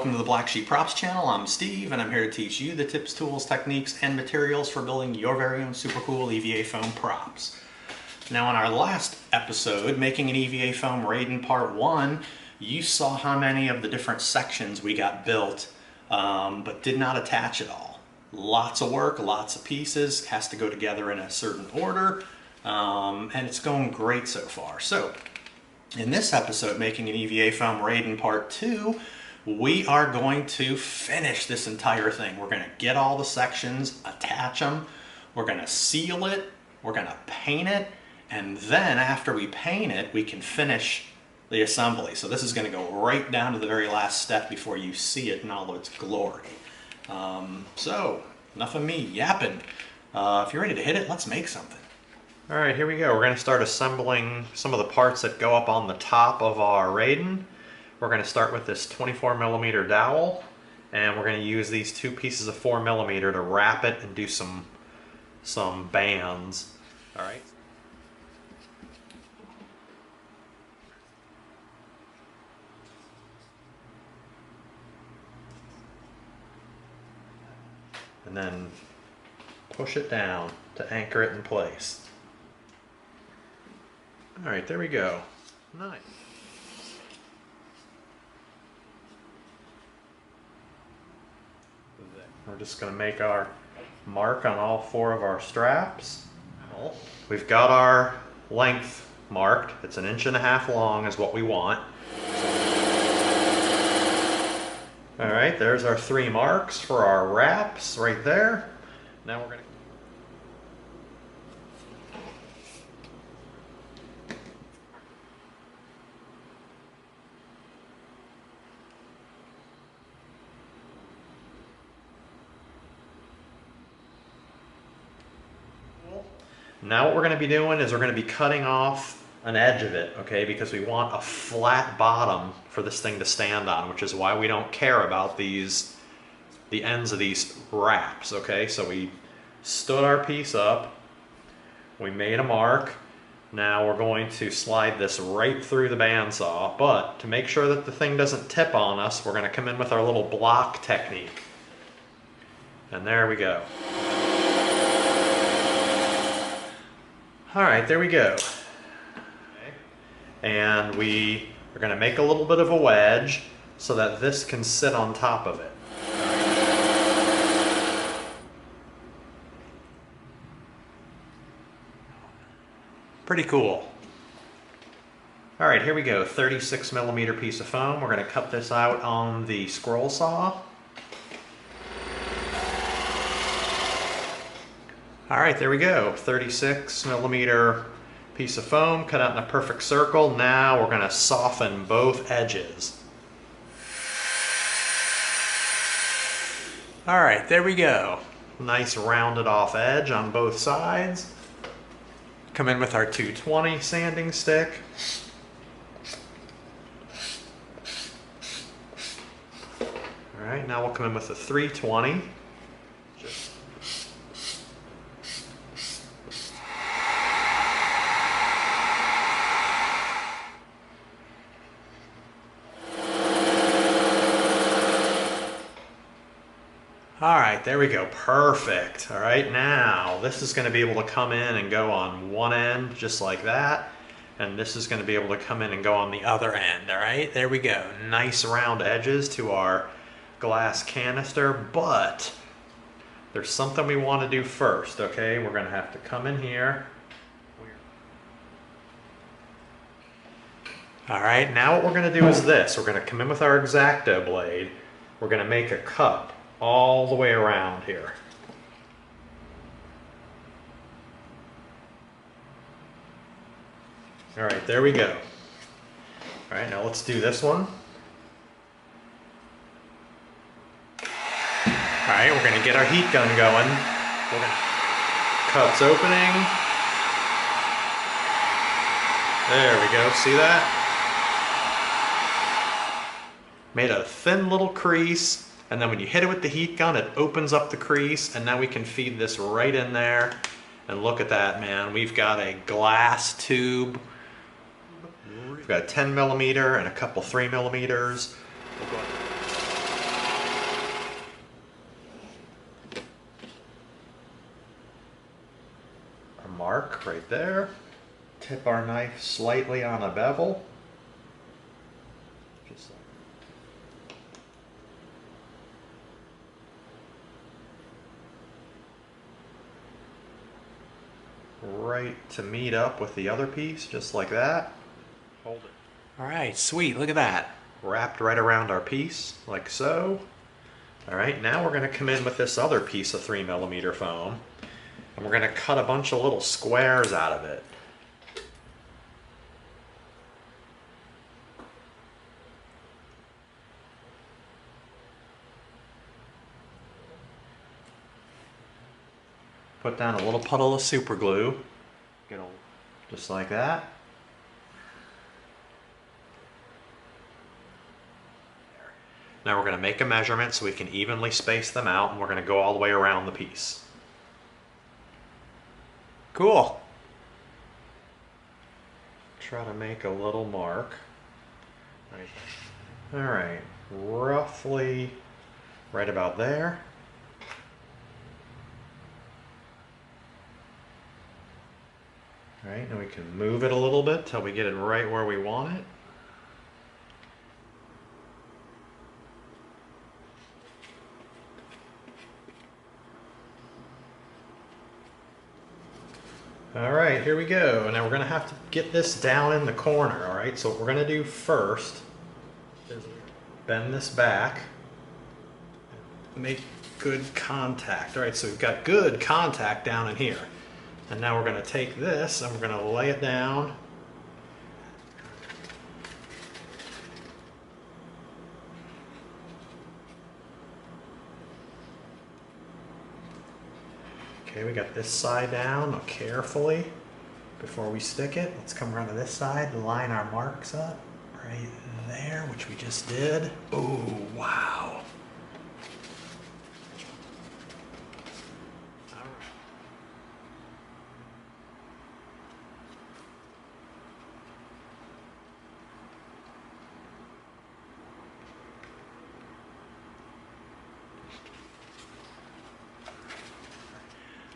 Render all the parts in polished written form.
welcome to the Black Sheep Props channel. I'm Steve and I'm here to teach you the tips, tools, techniques, and materials for building your very own super cool EVA foam props. Now in our last episode, making an EVA foam Raiden Part 1, you saw how many of the different sections we got built, but did not attach it all. Lots of work, lots of pieces, has to go together in a certain order, and it's going great so far. So, in this episode, making an EVA foam Raiden Part 2, we are going to finish this entire thing. We're going to get all the sections, attach them, we're going to seal it, we're going to paint it, and then after we paint it, we can finish the assembly. So this is going to go right down to the very last step before you see it in all its glory. So, enough of me yapping. If you're ready to hit it, let's make something. Alright, here we go. We're going to start assembling some of the parts that go up on the top of our Raiden. We're going to start with this 24mm dowel, and we're going to use these two pieces of 4mm to wrap it and do some bands. Alright. And then push it down to anchor it in place. Alright, there we go. Nice. We're just going to make our mark on all four of our straps. We've got our length marked. It's 1.5 inches long is what we want. Alright, there's our 3 marks for our wraps right there. Now we're going to Now what we're going to be doing is we're going to be cutting off an edge of it, okay, because we want a flat bottom for this thing to stand on, which is why we don't care about the ends of these wraps, okay. So we stood our piece up, we made a mark, now we're going to slide this right through the bandsaw, but to make sure that the thing doesn't tip on us, we're going to come in with our little block technique. And there we go. Alright, there we go. Okay. And we are going to make a little bit of a wedge so that this can sit on top of it. Pretty cool. Alright, here we go. 36mm piece of foam. We're going to cut this out on the scroll saw. Alright, there we go. 36mm piece of foam cut out in a perfect circle. Now we're going to soften both edges. Alright, there we go. Nice rounded off edge on both sides. Come in with our 220 sanding stick. Alright, now we'll come in with the 320. Alright, there we go. Perfect. Alright, now this is going to be able to come in and go on one end just like that. And this is going to be able to come in and go on the other end. Alright, there we go. Nice round edges to our glass canister, but there's something we want to do first, okay? We're going to have to come in here. Alright, now what we're going to do is this. We're going to come in with our X-Acto blade. We're going to make a cut all the way around here. Alright, there we go. Alright, now let's do this one. Alright, we're going to get our heat gun going. We're going to cuts opening. There we go, see that? Made a thin little crease. And then when you hit it with the heat gun, it opens up the crease, and now we can feed this right in there. And look at that, man. We've got a glass tube. We've got a 10mm and a couple 3mm. mark right there. Tip our knife slightly on a bevel. Just like right to meet up with the other piece, just like that. Hold it. All right, sweet, look at that. Wrapped right around our piece, like so. All right, now we're gonna come in with this other piece of 3mm foam, and we're gonna cut a bunch of little squares out of it. Put down a little puddle of super glue, just like that. Now we're going to make a measurement so we can evenly space them out, and we're going to go all the way around the piece. Cool. Try to make a little mark. All right, roughly right about there. All right, now we can move it a little bit till we get it right where we want it. All right, here we go. Now we're gonna have to get this down in the corner, all right? So what we're gonna do first is bend this back, make good contact. All right, so we've got good contact down in here. And now we're gonna take this and we're gonna lay it down. Okay, we got this side down. Now carefully, before we stick it, let's come around to this side, line our marks up right there, which we just did. Oh, wow.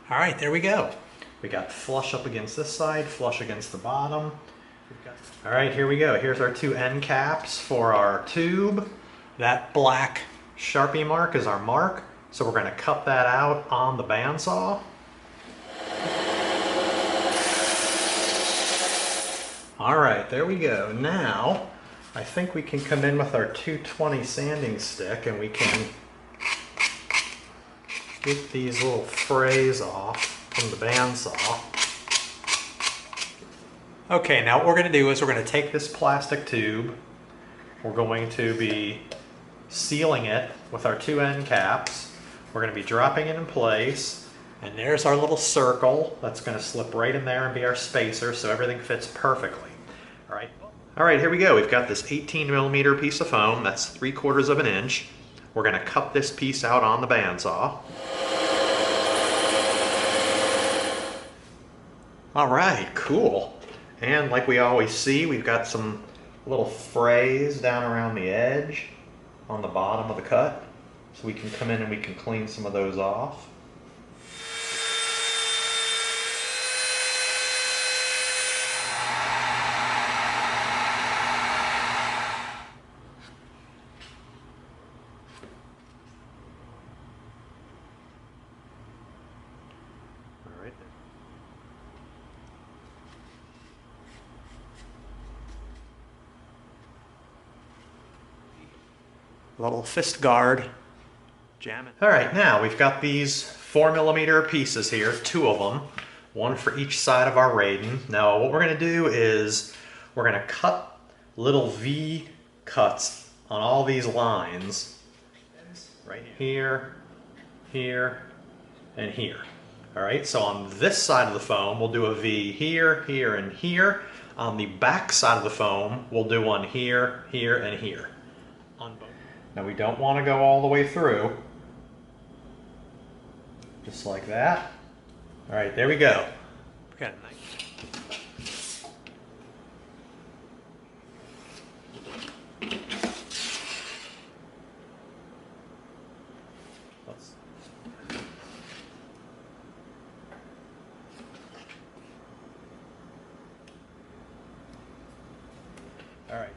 All right, there we go. We got flush up against this side, flush against the bottom. All right, here we go. Here's our two end caps for our tube. That black Sharpie mark is our mark. So we're gonna cut that out on the bandsaw. All right, there we go. Now, I think we can come in with our 220 sanding stick and we can get these little frays off from the bandsaw. Okay, now what we're going to do is we're going to take this plastic tube. We're going to be sealing it with our two end caps. We're going to be dropping it in place. And there's our little circle that's going to slip right in there and be our spacer so everything fits perfectly. All right. All right, here we go. We've got this 18mm piece of foam. That's 3/4 of an inch. We're going to cut this piece out on the bandsaw. All right, cool. And like we always see, we've got some little frays down around the edge on the bottom of the cut. So we can come in and we can clean some of those off. Little fist guard. Jam it. All right, now we've got these 4mm pieces here, two of them, one for each side of our Raiden. Now what we're gonna do is we're gonna cut little V cuts on all these lines, right here, here, and here. All right, so on this side of the foam, we'll do a V here, here, and here. On the back side of the foam, we'll do one here, here, and here. On both. Now we don't want to go all the way through. Just like that. All right, there we go. We got a knife. All right,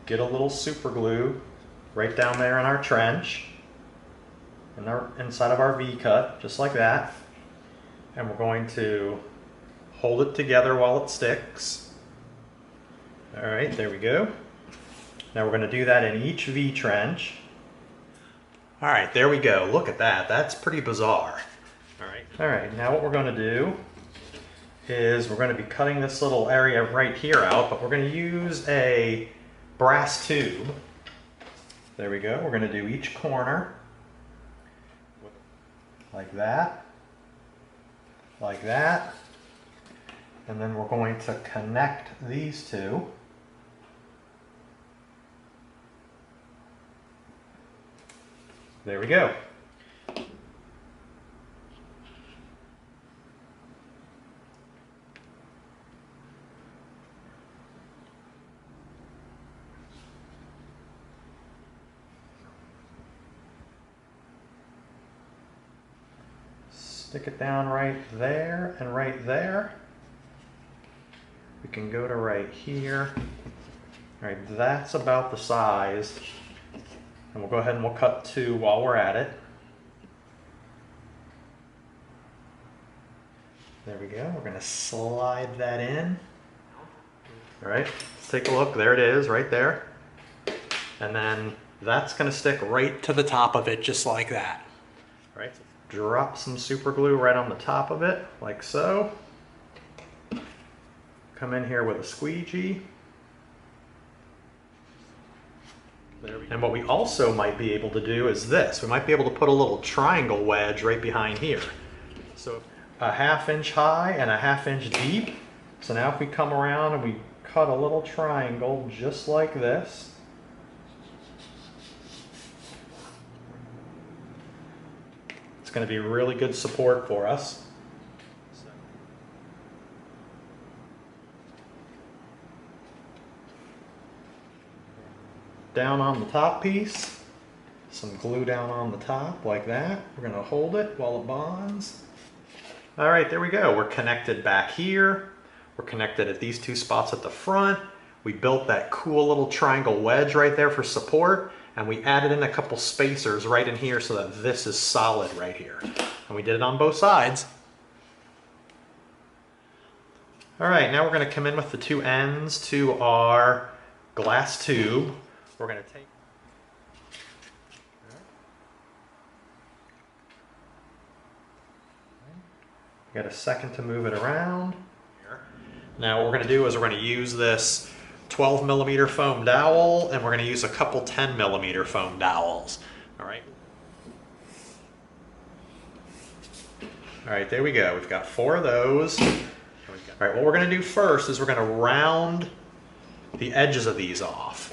get a little super glue right down there in our trench, inside of our V-cut, just like that. And we're going to hold it together while it sticks. All right, there we go. Now we're going to do that in each V trench. All right, there we go. Look at that. That's pretty bizarre. All right, now what we're going to do is we're going to be cutting this little area right here out, but we're going to use a brass tube. There we go. We're going to do each corner like that, and then we're going to connect these two. There we go. Stick it down right there and right there. We can go to right here. All right, that's about the size. And we'll go ahead and we'll cut two while we're at it. There we go. We're going to slide that in. All right, let's take a look. There it is, right there. And then that's going to stick right to the top of it, just like that. All right, drop some super glue right on the top of it, like so. Come in here with a squeegee. And what we also might be able to do is this. We might be able to put a little triangle wedge right behind here. So a 1/2 inch high and a 1/2 inch deep. So now if we come around and we cut a little triangle just like this. It's going to be really good support for us. Down on the top piece, some glue down on the top like that. We're going to hold it while it bonds. All right, there we go. We're connected back here. We're connected at these two spots at the front. We built that cool little triangle wedge right there for support, and we added in a couple spacers right in here so that this is solid right here. And we did it on both sides. All right, now we're going to come in with the two ends to our glass tube. We're going to take got a second to move it around. Now what we're going to do is we're going to use this 12mm foam dowel, and we're going to use a couple 10mm foam dowels. All right. All right, there we go. We've got 4 of those. All right, what we're going to do first is we're going to round the edges of these off.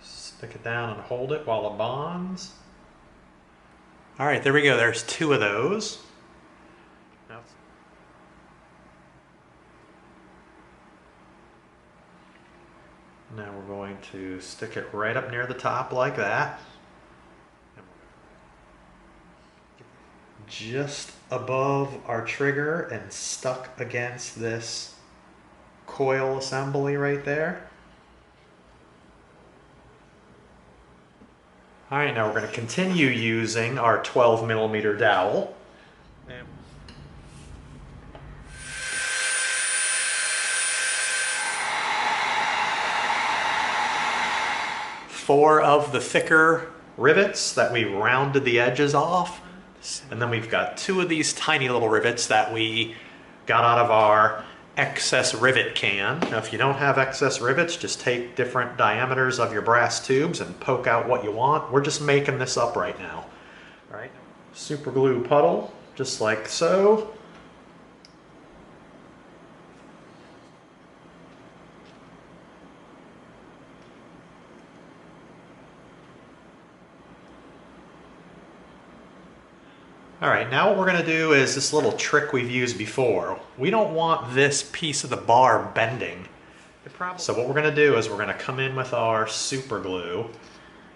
Stick it down and hold it while it bonds. All right, there we go. There's 2 of those. Now we're going to stick it right up near the top like that. Just above our trigger and stuck against this coil assembly right there. All right, now we're going to continue using our 12mm dowel. Four of the thicker rivets that we rounded the edges off. And then we've got 2 of these tiny little rivets that we got out of our excess rivet can. Now if you don't have excess rivets, just take different diameters of your brass tubes and poke out what you want. We're just making this up right now. All right, super glue puddle, just like so. All right, now what we're going to do is this little trick we've used before. We don't want this piece of the bar bending. So what we're going to do is we're going to come in with our super glue,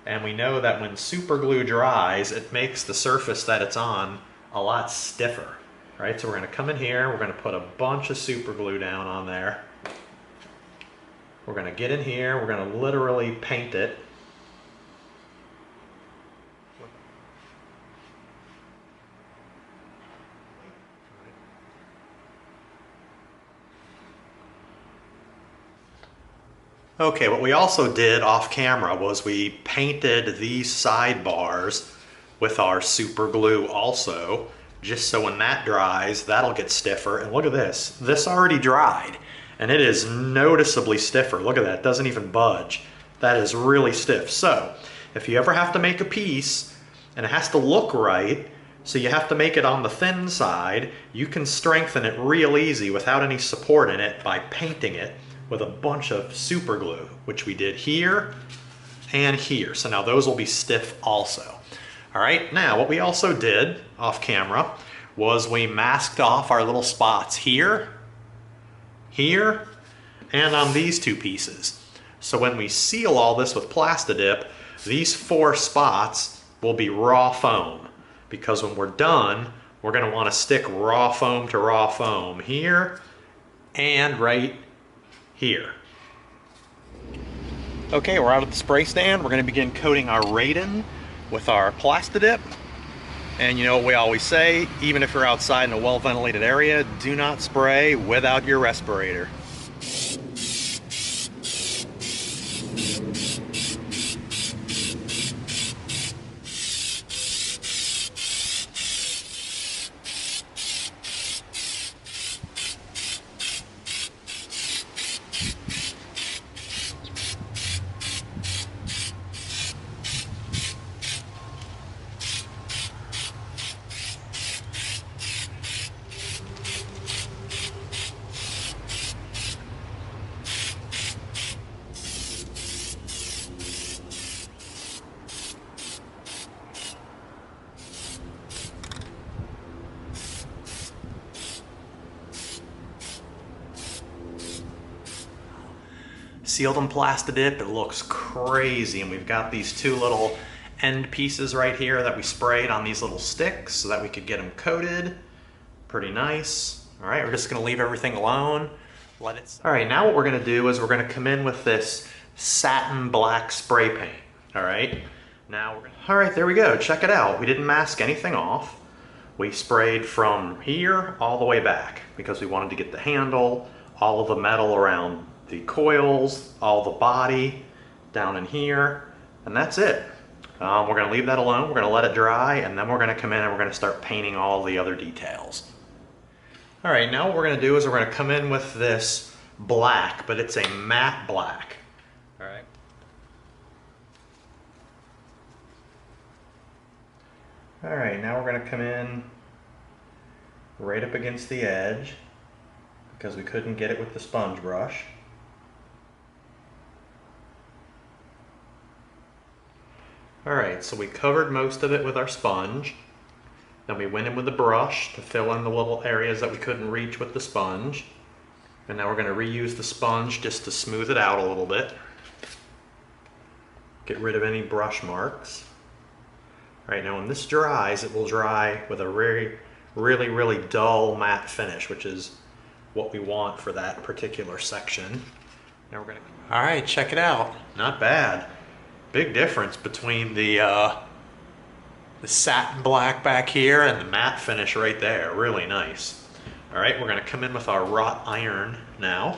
and we know that when super glue dries, it makes the surface that it's on a lot stiffer, right? So we're going to come in here, we're going to put a bunch of super glue down on there. We're going to get in here, we're going to literally paint it. Okay, what we also did off camera was we painted these sidebars with our super glue also, just so when that dries, that'll get stiffer. And look at this, this already dried, and it is noticeably stiffer. Look at that, it doesn't even budge. That is really stiff. So, if you ever have to make a piece, and it has to look right, so you have to make it on the thin side, you can strengthen it real easy without any support in it by painting it with a bunch of super glue, which we did here and here. So now those will be stiff also. All right, now what we also did off camera was we masked off our little spots here, here, and on these two pieces. So when we seal all this with Plastidip, these 4 spots will be raw foam, because when we're done, we're gonna wanna stick raw foam to raw foam here and right here. Okay, we're out at the spray stand. We're going to begin coating our Raiden with our Plastidip. And you know what we always say, even if you're outside in a well-ventilated area, do not spray without your respirator. Sealed in Plastidip, it looks crazy, and we've got these 2 little end pieces right here that we sprayed on these little sticks so that we could get them coated. Pretty nice. All right, we're just gonna leave everything alone. Let it. All right, now what we're gonna do is we're gonna come in with this satin black spray paint. All right, now we're gonna. All right, there we go. Check it out. We didn't mask anything off. We sprayed from here all the way back because we wanted to get the handle, all of the metal around the coils, all the body down in here, and that's it. We're going to leave that alone, we're going to let it dry, and then we're going to come in and we're going to start painting all the other details. All right, now what we're going to do is we're going to come in with this black, but it's a matte black. All right. All right, now we're going to come in right up against the edge because we couldn't get it with the sponge brush. Alright, so we covered most of it with our sponge. Then we went in with the brush to fill in the little areas that we couldn't reach with the sponge. And now we're going to reuse the sponge just to smooth it out a little bit. Get rid of any brush marks. Alright, now when this dries, it will dry with a really dull matte finish, which is what we want for that particular section. Now we're going to... Alright, check it out. Not bad. Big difference between the satin black back here and the matte finish right there. Really nice. All right, we're going to come in with our wrought iron now.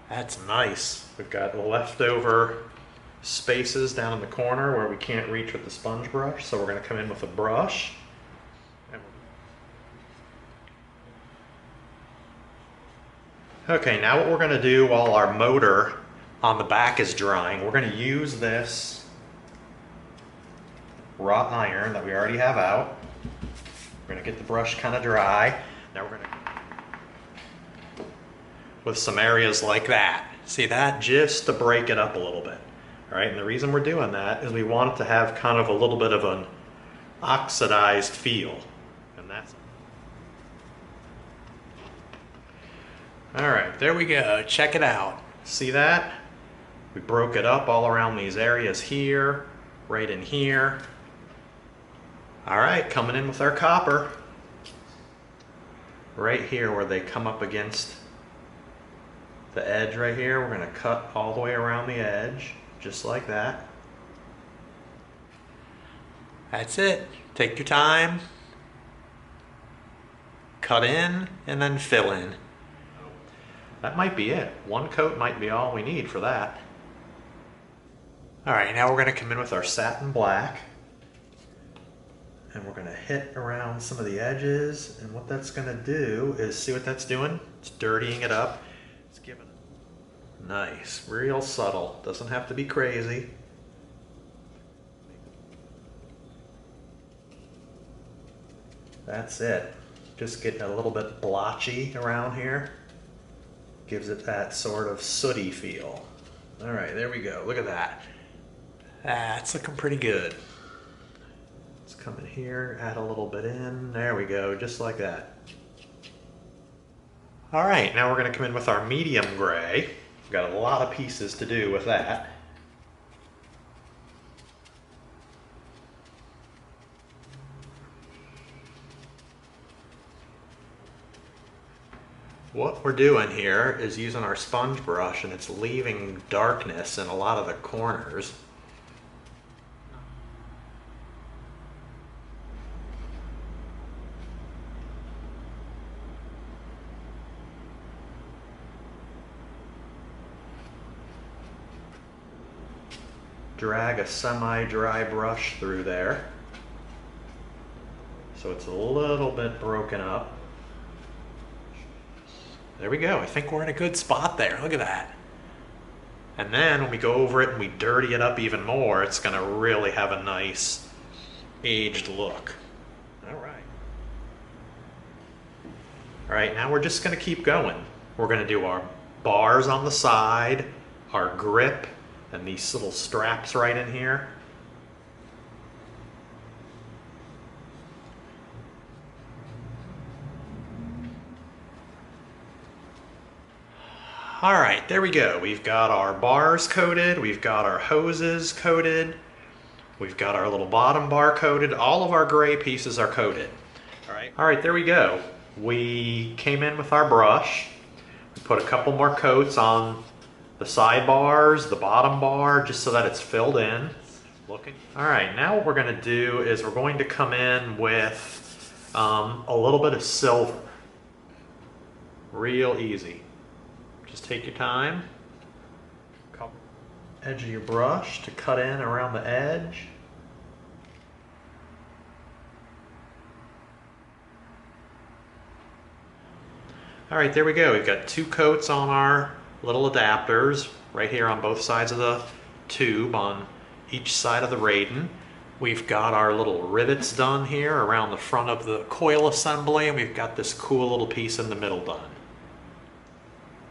That's nice. We've got leftover spaces down in the corner where we can't reach with the sponge brush, so we're going to come in with a brush. Okay, now what we're going to do while our motor on the back is drying, we're going to use this wrought iron that we already have out. We're going to get the brush kind of dry. Now we're going to, with some areas like that. See that? Just to break it up a little bit. All right, and the reason we're doing that is we want it to have kind of a little bit of an oxidized feel. And that's all right, there we go. Check it out. See that? We broke it up all around these areas here, right in here. All right, coming in with our copper. Right here where they come up against the edge right here, we're gonna cut all the way around the edge, just like that. That's it. Take your time. Cut in and then fill in. That might be it. One coat might be all we need for that. All right, now we're gonna come in with our satin black. And we're gonna hit around some of the edges. And what that's gonna do is, see what that's doing? It's dirtying it up. It's giving it nice, real subtle. Doesn't have to be crazy. That's it. Just getting a little bit blotchy around here. Gives it that sort of sooty feel. All right, there we go. Look at that. That's looking pretty good. Let's come in here, add a little bit in. There we go, just like that. All right, now we're gonna come in with our medium gray. We've got a lot of pieces to do with that. What we're doing here is using our sponge brush, and it's leaving darkness in a lot of the corners. Drag a semi-dry brush through there so it's a little bit broken up. There we go. I think we're in a good spot there. Look at that. And then when we go over it and we dirty it up even more, it's going to really have a nice aged look. All right. All right, now we're just going to keep going. We're going to do our bars on the side, our grip, and these little straps right in here. All right, there we go. We've got our bars coated, we've got our hoses coated, we've got our little bottom bar coated, all of our gray pieces are coated. All right, there we go. We came in with our brush, we put a couple more coats on the side bars, the bottom bar, just so that it's filled in. All right, now what we're gonna do is we're going to come in with a little bit of silver. Real easy. Just take your time. Edge of your brush to cut in around the edge. All right, there we go. We've got 2 coats on our little adapters right here on both sides of the tube on each side of the Raiden. We've got our little rivets done here around the front of the coil assembly, and we've got this cool little piece in the middle done.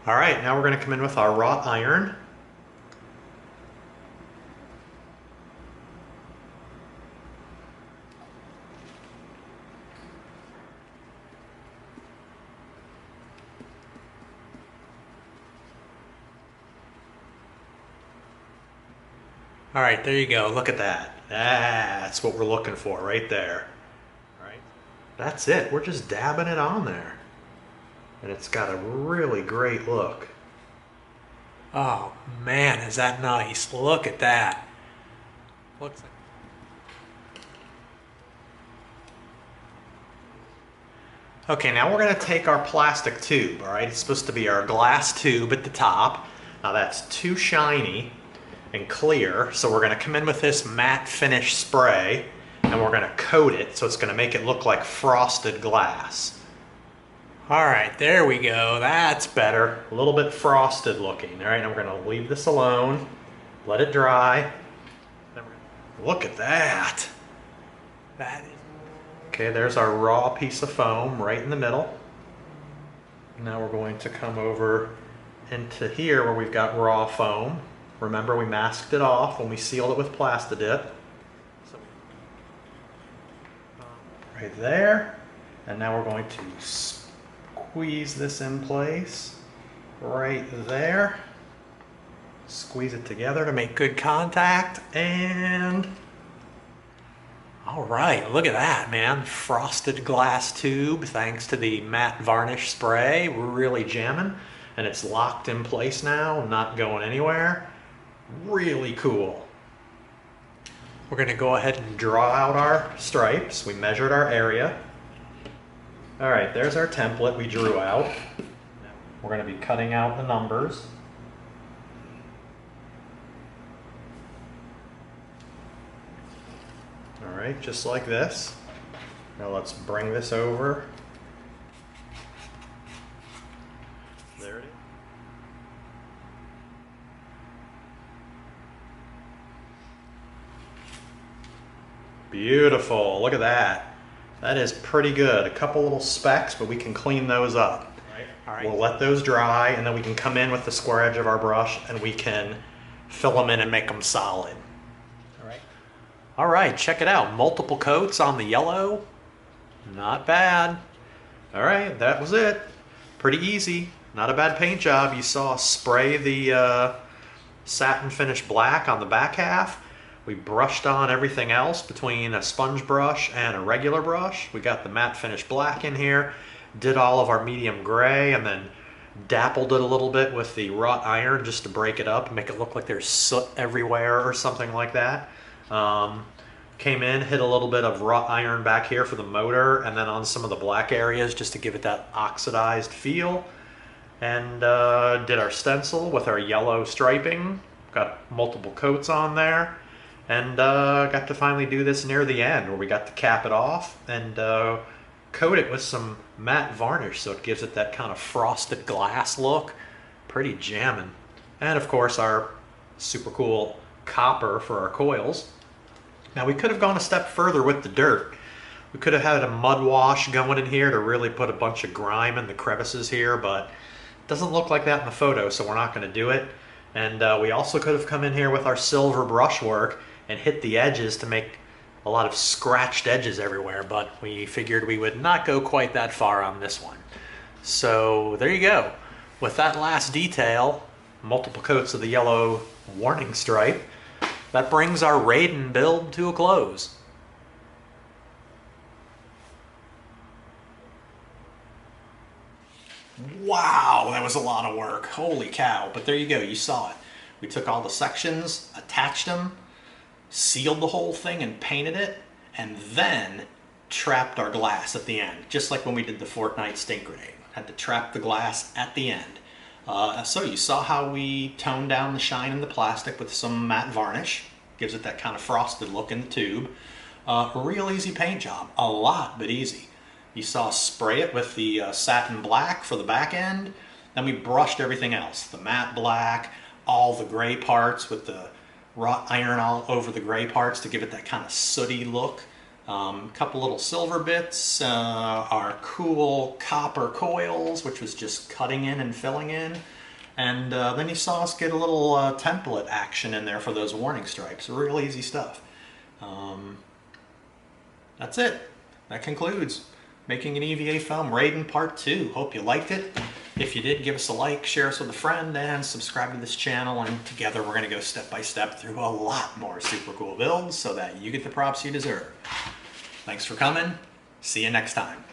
All right, now we're going to come in with our wrought iron. All right, there you go. Look at that. That's what we're looking for right there. All right, that's it. We're just dabbing it on there. And it's got a really great look. Oh man, is that nice. Look at that. Looks like... Okay, now we're gonna take our plastic tube, all right? It's supposed to be our glass tube at the top. Now that's too shiny and clear, so we're gonna come in with this matte finish spray, and we're gonna coat it so it's gonna make it look like frosted glass. All right, there we go. That's better. A little bit frosted looking. All right, now we're gonna leave this alone, let it dry. Look at that. That is... Okay, there's our raw piece of foam right in the middle. Now we're going to come over into here where we've got raw foam. Remember, we masked it off when we sealed it with Plastidip. right there. And now we're going to squeeze this in place right there. Squeeze it together to make good contact, and all right, look at that, man. Frosted glass tube thanks to the matte varnish spray. We're really jamming, and it's locked in place now, not going anywhere. Really cool. We're going to go ahead and draw out our stripes. We measured our area. All right, there's our template we drew out. We're going to be cutting out the numbers. All right, just like this. Now let's bring this over. There it is. Beautiful, look at that. That is pretty good. A couple little specks, but we can clean those up. All right. We'll let those dry, and then we can come in with the square edge of our brush and we can fill them in and make them solid. All right, check it out. Multiple coats on the yellow. Not bad. All right, that was it. Pretty easy. Not a bad paint job. You saw us spray the satin finish black on the back half. We brushed on everything else between a sponge brush and a regular brush. We got the matte finish black in here. Did all of our medium gray and then dappled it a little bit with the wrought iron just to break it up and make it look like there's soot everywhere or something like that. Came in, hit a little bit of wrought iron back here for the motor and then on some of the black areas just to give it that oxidized feel. And did our stencil with our yellow striping. Got multiple coats on there. And got to finally do this near the end where we got to cap it off and coat it with some matte varnish so it gives it that kind of frosted glass look. Pretty jamming. And of course our super cool copper for our coils. Now we could have gone a step further with the dirt. We could have had a mud wash going in here to really put a bunch of grime in the crevices here, but it doesn't look like that in the photo, so we're not going to do it. And we also could have come in here with our silver brushwork and hit the edges to make a lot of scratched edges everywhere, but we figured we would not go quite that far on this one. So there you go. With that last detail, multiple coats of the yellow warning stripe, that brings our Raiden build to a close. Wow, that was a lot of work. Holy cow. But there you go, you saw it. We took all the sections, attached them, sealed the whole thing and painted it, and then trapped our glass at the end, just like when we did the Fortnite stink grenade. Had to trap the glass at the end. So you saw how we toned down the shine in the plastic with some matte varnish. Gives it that kind of frosted look in the tube. A real easy paint job. A lot, but easy. You saw us spray it with the satin black for the back end. Then we brushed everything else. The matte black, all the gray parts with the wrought iron all over the gray parts to give it that kind of sooty look. A couple little silver bits, our cool copper coils, which was just cutting in and filling in. And then you saw us get a little template action in there for those warning stripes. Real easy stuff. That's it. That concludes making an EVA foam Raiden Part 2. Hope you liked it. If you did, give us a like, share us with a friend, and subscribe to this channel. And together we're going to go step by step through a lot more super cool builds so that you get the props you deserve. Thanks for coming. See you next time.